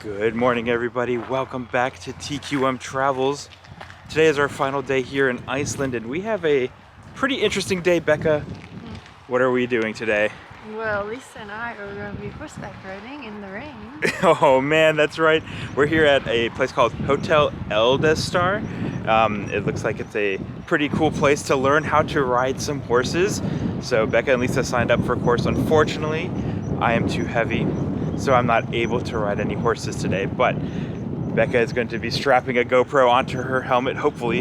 Good morning, everybody. Welcome back to TQM Travels. Today is our final day here in Iceland, and we have a pretty interesting day. Becca, what are we doing today? Well, Lisa and I are going to be horseback riding in the rain. Oh man, that's right. We're here at a place called Hotel Eldhestar. It looks like it's a pretty cool place to learn how to ride some horses. So Becca and Lisa signed up for a course. Unfortunately, I am too heavy, so I'm not able to ride any horses today. But Becca is going to be strapping a GoPro onto her helmet, hopefully,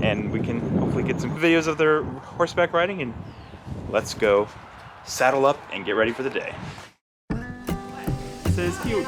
and we can hopefully get some videos of their horseback riding. And let's go saddle up and get ready for the day. This is cute.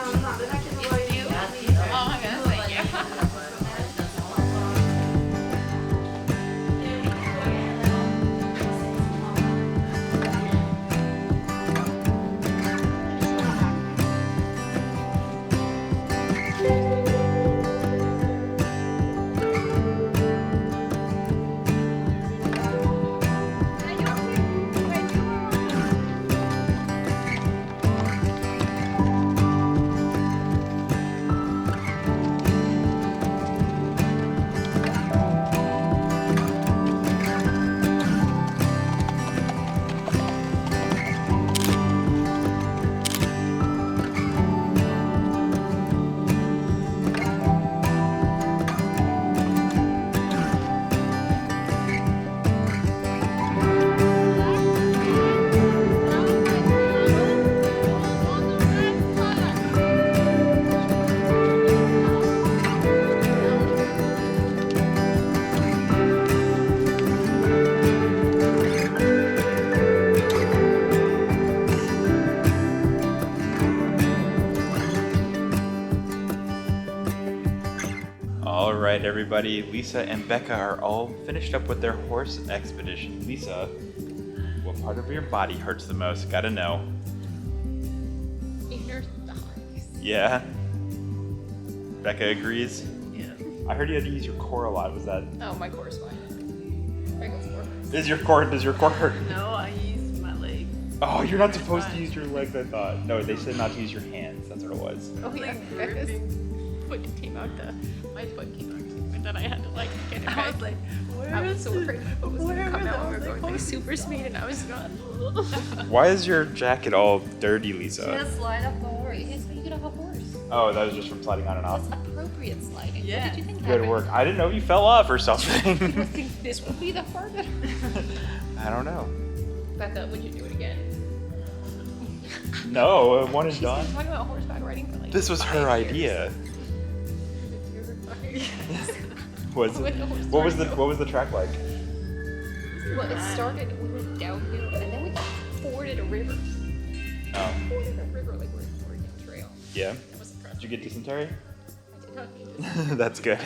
Alright everybody, Lisa and Becca are all finished up with their horse expedition. Lisa, what part of your body hurts the most? Gotta know. Inner thighs. Yeah? Becca agrees? Yeah. I heard you had to use your core a lot, was that? Oh, my core is fine. My core. Does your core hurt? No, I use my legs. Oh, you're not supposed to use your legs, I thought. No, they said not to use your hands, that's what it was. Oh yeah, Becca's foot came out my foot came out and then I had to like get it back. I was like, I was so afraid it was gonna come out. We were going like super speed and I was not. Why is your jacket all dirty, Lisa? Just slide up the horse. That's how you get off a horse. Oh, that was just from sliding on and off? That's appropriate sliding. Yeah. What did you think Good happened? work. I didn't know you fell off or something. You think this would be the harder? I don't know. Becca, would you do it again? No, one is She's been done. talking about horseback riding for like This was 5 her years. idea. What What was the track like? Well, it started, we went downhill, and then we forded a river. Oh, Forded a river like we were fording a trail. yeah. That was impressive. Did you get dysentery? I did not need this. That's good.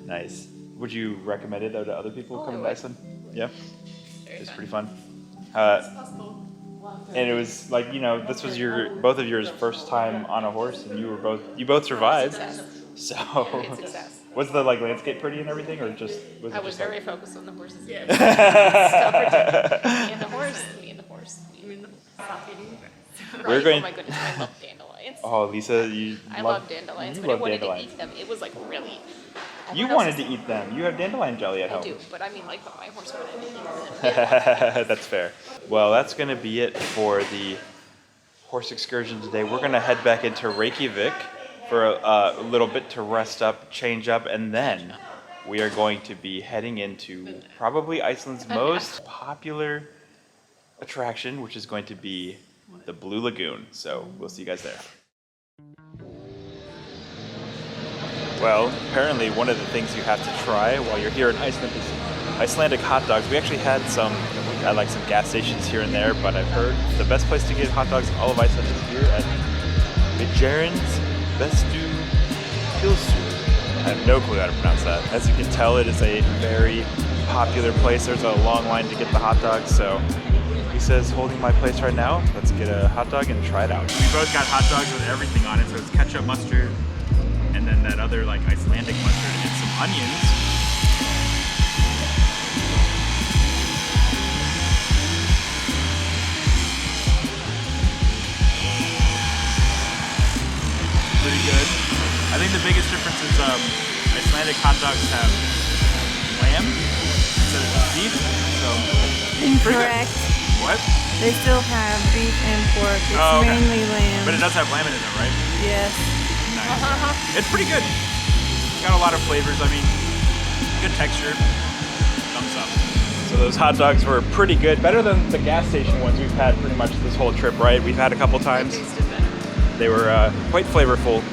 Nice. Would you recommend it though to other people Oh, coming I to would. Iceland? Yeah, Very it's fun. pretty fun. It's possible. And it was like, you know, this was both of yours first time on a horse, and you both survived. Success. So, It's success. was the like landscape pretty and everything, or just was it I was just very like... focused on the horses. Yeah. Me and the horse. Me and the horse. Me and the horse. We're going- Oh my goodness, I love dandelions. Oh, Lisa, you I love dandelions, you but I love wanted dandelions. to eat them. It was like really. You wanted to eat them. You have dandelion jelly at I home. do, but I mean like my horse wanted to eat them. That's fair. Well, that's going to be it for the horse excursion today. We're going to head back into Reykjavik for a little bit to rest up, change up, and then we are going to be heading into probably Iceland's most popular attraction, which is going to be the Blue Lagoon. So we'll see you guys there. Well, apparently one of the things you have to try while you're here in Iceland is Icelandic hot dogs. We actually had some at like some gas stations here and there, but I've heard the best place to get hot dogs in all of Iceland is here at Bæjarins Beztu Pylsur. I have no clue how to pronounce that. As you can tell, it is a very popular place. There's a long line to get the hot dogs, so Lisa's holding my place right now. Let's get a hot dog and try it out. We both got hot dogs with everything on it, so it's ketchup, mustard, and then that other like Icelandic mustard and some onions. the biggest difference is Icelandic hot dogs have lamb instead of beef, so Incorrect. what? They still have beef and pork. It's Oh, okay. mainly lamb. But it does have lamb in it, though, right? Yes. Nice. It's pretty good. Got a lot of flavors. I mean, good texture. Thumbs up. So those hot dogs were pretty good. Better than the gas station ones we've had pretty much this whole trip, right? We've had a couple times. They were quite flavorful.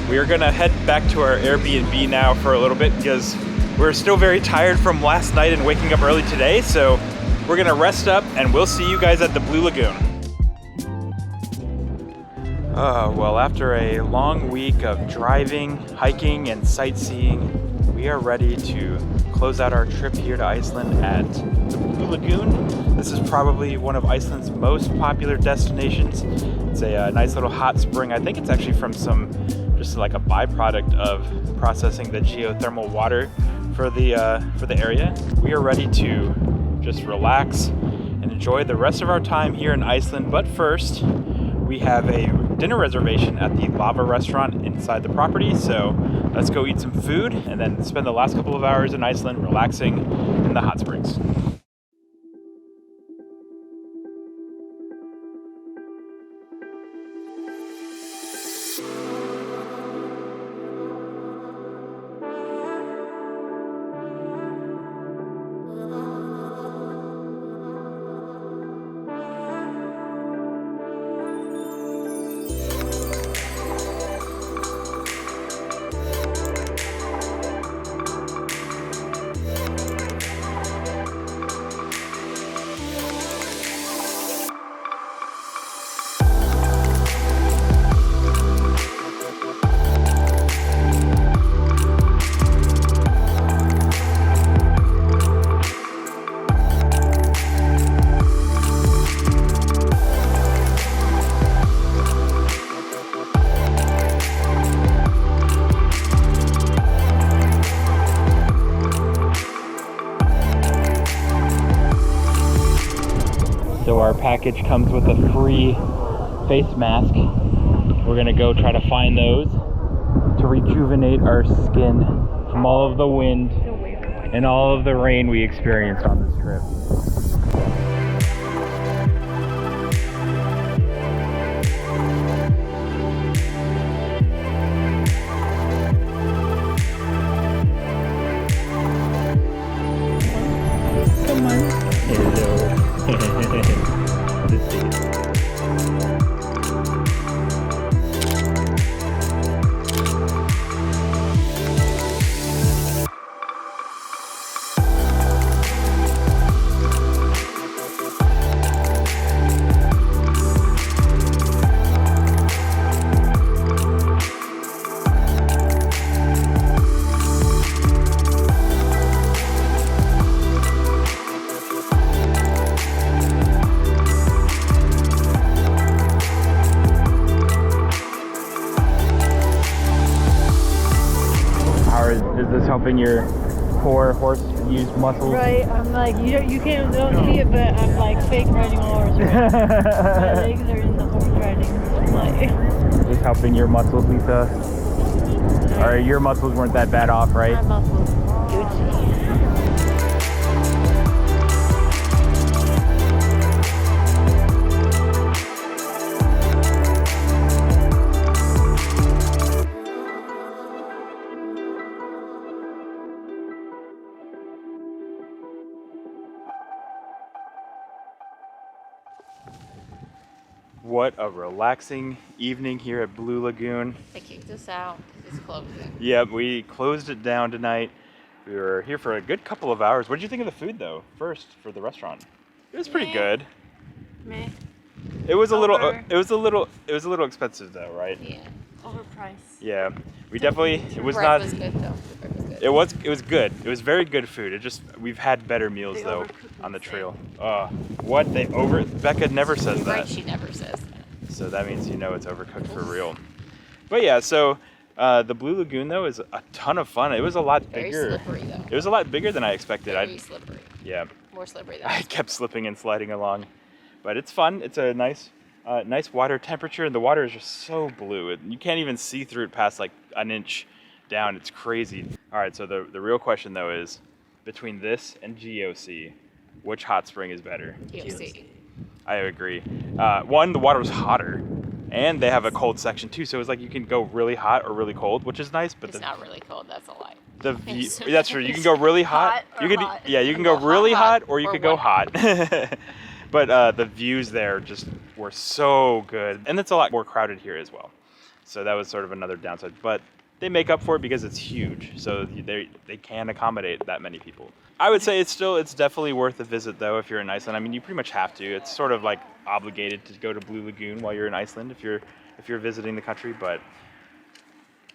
We are gonna head back to our Airbnb now for a little bit because we're still very tired from last night and waking up early today. So we're gonna rest up and we'll see you guys at the Blue Lagoon. Well, after a long week of driving, hiking, and sightseeing, we are ready to close out our trip here to Iceland at the Blue Lagoon. This is probably one of Iceland's most popular destinations. It's a nice little hot spring. I think it's actually from just like a byproduct of processing the geothermal water for the area. We are ready to just relax and enjoy the rest of our time here in Iceland. But first, we have a dinner reservation at the Lava restaurant inside the property. So let's go eat some food and then spend the last couple of hours in Iceland relaxing in the hot springs. So our package comes with a free face mask. We're gonna go try to find those to rejuvenate our skin from all of the wind and all of the rain we experienced on this trip. Come on. Hello. Is this helping your poor horse-used muscles? Right, I'm like, you can't, don't see it, but I'm like fake riding a horse. Right? My legs are in the horse riding. Like, Just helping your muscles, Lisa? Or your muscles weren't that bad off, right? my muscles, Gucci. What a relaxing evening here at Blue Lagoon. They kicked us out because it's closing. Yep, we closed it down tonight. We were here for a good couple of hours. What did you think of the food, though? First, for the restaurant, it was pretty good. Meh. It was a little. Over. It was a little expensive, though, right? Yeah. Overpriced. Yeah, we definitely. It was Bread not. was good though. The bread was good. It was good. It was very good food. It just we've had better meals They though overcooked on the the trail. What they over? Becca never says You're right, that. she never says that. So that means you know it's overcooked for real. But yeah, so the Blue Lagoon though is a ton of fun. It was a lot Very bigger. slippery though. It was a lot bigger than I expected. Very slippery. Yeah, More slippery than I kept slipping and sliding along, but it's fun. It's a nice water temperature, and the water is just so blue. You can't even see through it past like an inch down. It's crazy. All right, so the real question though is, between this and GOC, which hot spring is better? GOC. I agree. One, the water was hotter, and they have a cold section too, so it's like you can go really hot or really cold, which is nice. But It's not really cold. That's a lie. the view, that's true. You can go really hot. Hot or You could hot? yeah, you can go really hot, or you or could go what? hot. But the views there just were so good, and it's a lot more crowded here as well. So that was sort of another downside, but they make up for it because it's huge, so they can accommodate that many people. I would say it's definitely worth a visit though if you're in Iceland. I mean, you pretty much have to. It's sort of like obligated to go to Blue Lagoon while you're in Iceland if you're visiting the country. But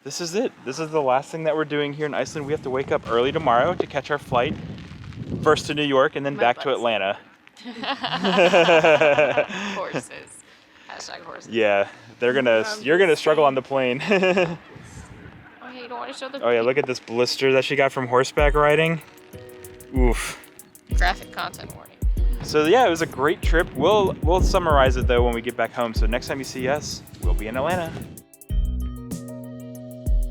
this is it. This is the last thing that we're doing here in Iceland. We have to wake up early tomorrow to catch our flight, first to New York and then back to Atlanta. Horses. Hashtag horses. Yeah, you're gonna struggle on the plane. Oh yeah, you don't want to show the. Oh yeah, look at this blister that she got from horseback riding. Oof. Graphic content warning. So yeah, it was a great trip. We'll summarize it though when we get back home. So next time you see us, we'll be in Atlanta.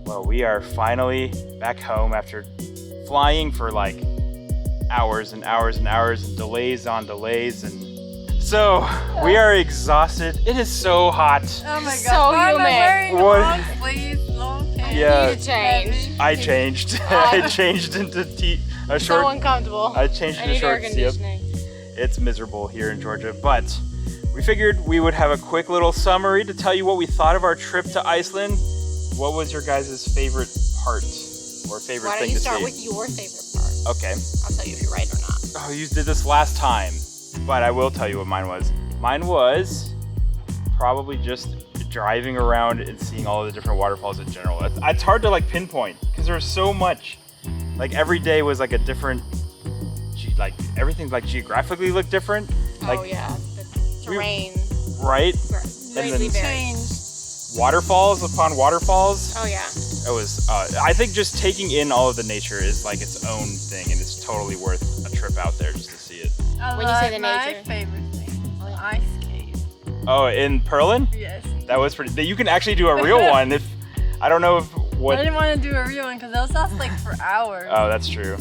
Well, we are finally back home after flying for like hours and hours and hours and delays on delays, and so we are exhausted. It is so hot. Oh my god. So Why am I humid. wearing the What? long sleeves, long pants? Yeah. You need to change. I changed. I changed into a short. So uncomfortable. I changed I into need air shorts. Yep. conditioning. It's miserable here in Georgia, but we figured we would have a quick little summary to tell you what we thought of our trip to Iceland. What was your guys' favorite part or favorite Why don't thing you to start see? with your favorite part? Okay. I'll tell you if you're right or not. Oh, you did this last time, but I will tell you what mine was. Mine was probably just driving around and seeing all the different waterfalls in general. It's hard to like pinpoint because there's so much. Like every day was like a different, like everything like geographically looked different. Like, Oh yeah, the terrain. right? Greatly then- varies. Waterfalls upon waterfalls. Oh yeah. It was, I think just taking in all of the nature is like its own thing, and it's totally worth a trip out there just to see it. When you say the my nature. favorite thing, ice cave. Oh, in Perlin? Yes. That was pretty, you can actually do a real one if, I don't know if I what, didn't want to do a real one because those last like for hours. oh, that's true.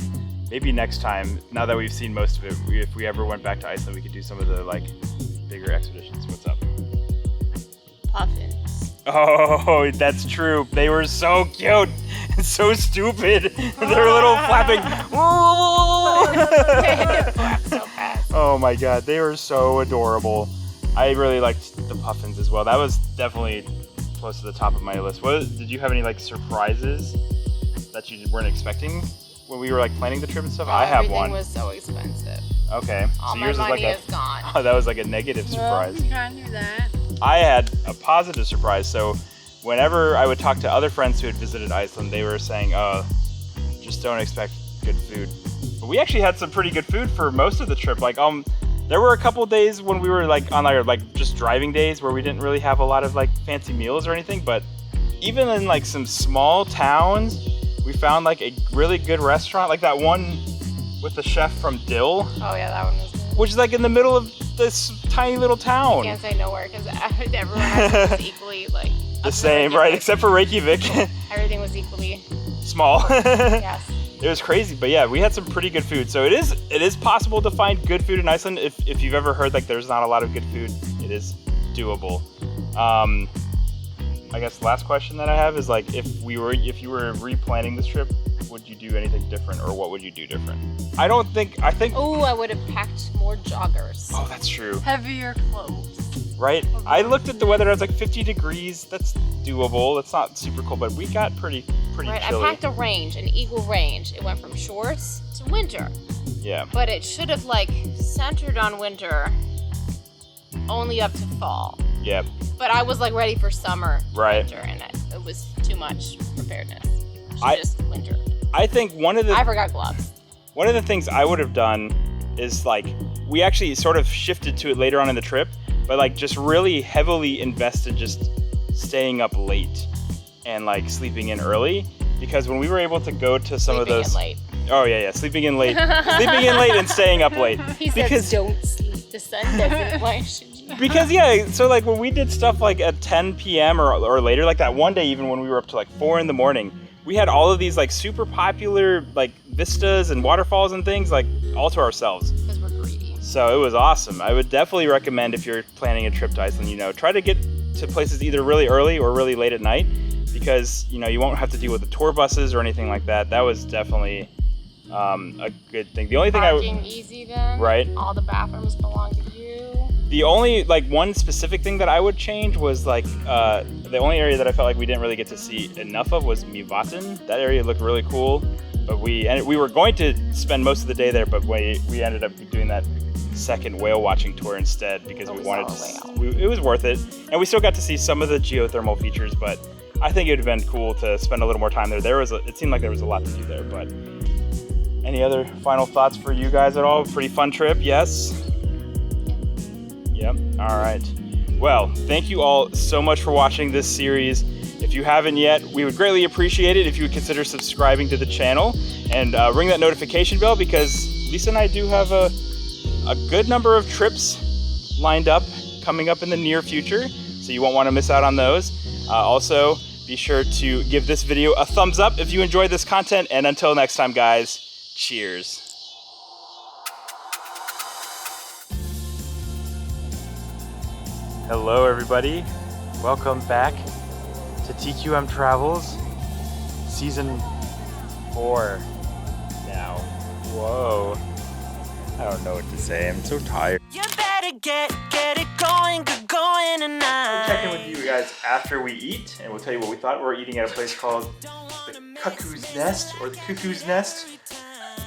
Maybe next time, now that we've seen most of it, if we ever went back to Iceland, we could do some of the like bigger expeditions. What's up? Puffins. Oh, that's true. They were so cute and so stupid. Their little flapping. Flap so fast. Oh my god, they were so adorable. I really liked the puffins as well. That was definitely close to the top of my list. Did you have any like surprises that you weren't expecting when we were like planning the trip and stuff? I have Everything one. was so expensive. Okay, All so my yours is money like is gone. Oh, that was like a negative Well, surprise. you can't do that. I had a positive surprise. So whenever I would talk to other friends who had visited Iceland, they were saying, "Oh, just don't expect good food." But we actually had some pretty good food for most of the trip. Like, there were a couple days when we were like on our like just driving days where we didn't really have a lot of like fancy meals or anything. But even in like some small towns, we found like a really good restaurant, like that one with the chef from Dill, Oh yeah, that one was good. which is like in the middle of this tiny little town. Can't say nowhere because everyone else was equally like The same, right? Except for Reykjavik. everything was equally Small. yes. It was crazy, but yeah, we had some pretty good food. So it is possible to find good food in Iceland. If you've ever heard like there's not a lot of good food, it is doable. I guess the last question that I have is like if you were replanning this trip, would you do anything different, or what would you do different? I think. Oh, I would have packed more joggers. Oh, that's true. Heavier clothes. Right? I looked at the weather. I was like 50 degrees. That's doable. It's not super cold, but we got pretty Right, chilly. I packed a range, an equal range. It went from shorts to winter, Yeah. but it should have like centered on winter, only up to fall. Yeah. But I was like ready for summer, Right. winter, and it was too much preparedness. Just winter. I think I forgot gloves. one of the things I would have done is like we actually sort of shifted to it later on in the trip, but like just really heavily invested just staying up late and like sleeping in early, because when we were able to go to some Sleeping of those in late. Oh yeah, sleeping in late and staying up late. He because says don't sleep. The sun doesn't. Why should you? because yeah, so like when we did stuff like at 10 p.m. or later, like that one day even when we were up to like 4 in the morning, we had all of these like super popular like vistas and waterfalls and things like all to ourselves. Because we're greedy. So it was awesome. I would definitely recommend if you're planning a trip to Iceland, you know, try to get to places either really early or really late at night, because you know you won't have to deal with the tour buses or anything like that. That was definitely a good thing. The only thing Parking easy then. Right. All the bathrooms belong to you. The only like one specific thing that I would change was like the only area that I felt like we didn't really get to see enough of was Mývatn. That area looked really cool, but we were going to spend most of the day there, but we ended up doing that second whale watching tour instead because we wanted to. It was worth it, and we still got to see some of the geothermal features, but I think it would have been cool to spend a little more time there. It seemed like there was a lot to do there. But any other final thoughts for you guys at all? Pretty fun trip, yes? Yep. All right. Well, thank you all so much for watching this series. If you haven't yet, we would greatly appreciate it if you would consider subscribing to the channel and ring that notification bell, because Lisa and I do have a good number of trips lined up coming up in the near future, so you won't want to miss out on those. Also, be sure to give this video a thumbs up if you enjoyed this content, and until next time, guys, cheers. Hello everybody, welcome back to TQM Travels, season 4 now. Whoa, I don't know what to say, I'm so tired. You better get it going, get going tonight. We'll check in with you guys after we eat, and we'll tell you what we thought. We're eating at a place called the Cuckoo's Nest, or the Cuckoo's Nest.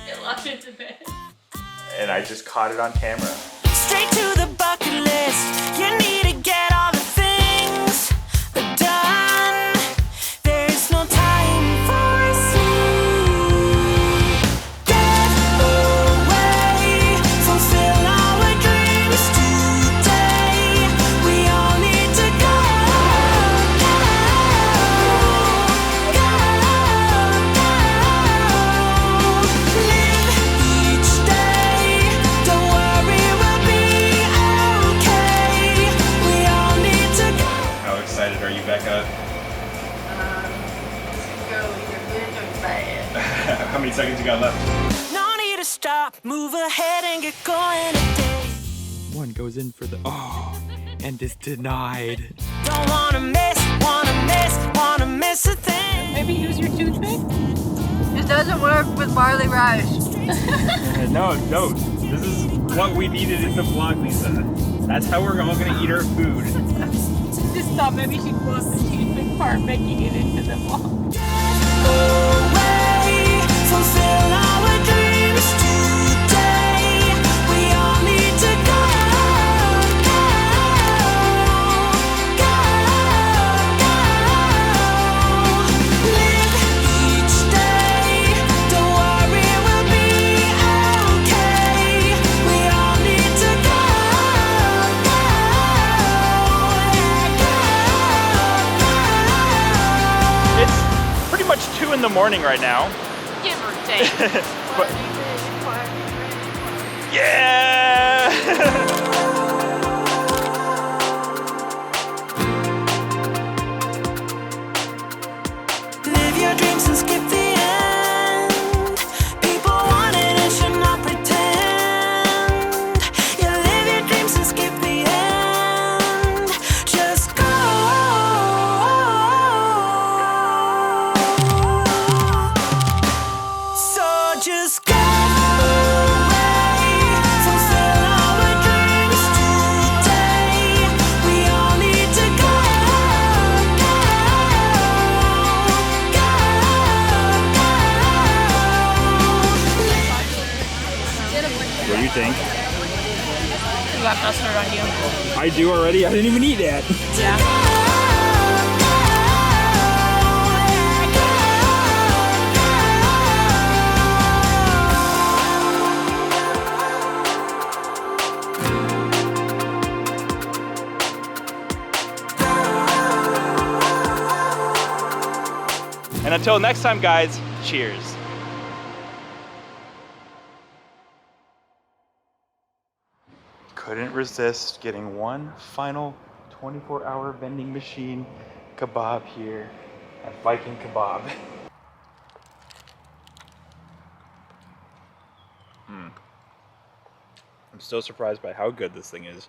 It locked into bed. And I just caught it on camera. Straight to the bucket list. You need to get all the things done. There's no time for sleep. Get away, fulfill our dreams today. We all need to go. Live each day. Don't worry, we'll be okay. We all need to go. How excited are you, Becca? Go either good or bad. How many seconds you got left? No need to stop, move ahead and get going today. One goes in for the, and is denied. Don't wanna miss a thing. Maybe use your toothpick? It doesn't work with barley rice. No, this is what we needed in the vlog, Lisa. That's how we're all gonna eat our food. Just thought maybe she'd close the toothpick part, making it into the vlog. Away, fulfill our dreams today. We all need to go. Live each day. Don't worry, we'll be okay. We all need to go. It's pretty much 2 in the morning right now. Give or take. But, yeah! Live your dreams and skip the end. People want it and should not pretend. You live your dreams and skip the end. Just go. So just go away, fulfill our dreams today. We all need to go. What do you think? You got mustard on you. I do already? I didn't even eat that. Yeah. And until next time, guys, cheers. Couldn't resist getting one final 24-hour vending machine kebab here at Viking Kebab. I'm still surprised by how good this thing is.